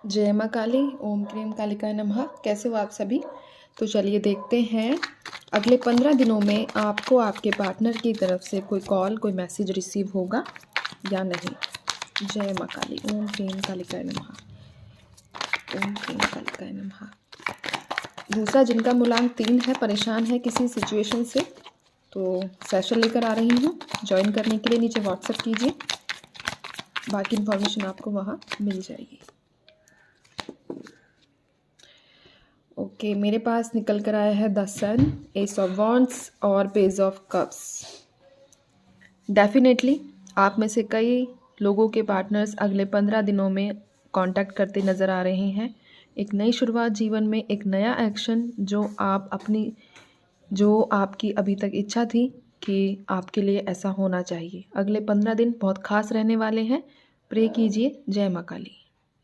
जय माँ काली, ओम क्रीम कालिकाय नमः। कैसे हो आप सभी? तो चलिए देखते हैं अगले 15 दिनों में आपको आपके पार्टनर की तरफ से कोई कॉल, कोई मैसेज रिसीव होगा या नहीं। जय माँ काली, ओम क्रीम कालिकाय नमः, ओम क्रीम कालिकाय नमः। दूसरा, जिनका मूलांक 3 है, परेशान है किसी सिचुएशन से, तो सेशन लेकर आ रही हूँ। ज्वाइन करने के लिए नीचे व्हाट्सएप कीजिए, बाकी इन्फॉर्मेशन आपको वहाँ मिल जाएगी। ओके, मेरे पास निकल कर आया है the sun, aces of wands और पेज ऑफ कप्स। डेफिनेटली आप में से कई लोगों के पार्टनर्स अगले 15 दिनों में कांटेक्ट करते नज़र आ रहे हैं। एक नई शुरुआत जीवन में, एक नया एक्शन जो आपकी अभी तक इच्छा थी कि आपके लिए ऐसा होना चाहिए। अगले 15 दिन बहुत खास रहने वाले हैं। प्रे कीजिए। जय माँ काली।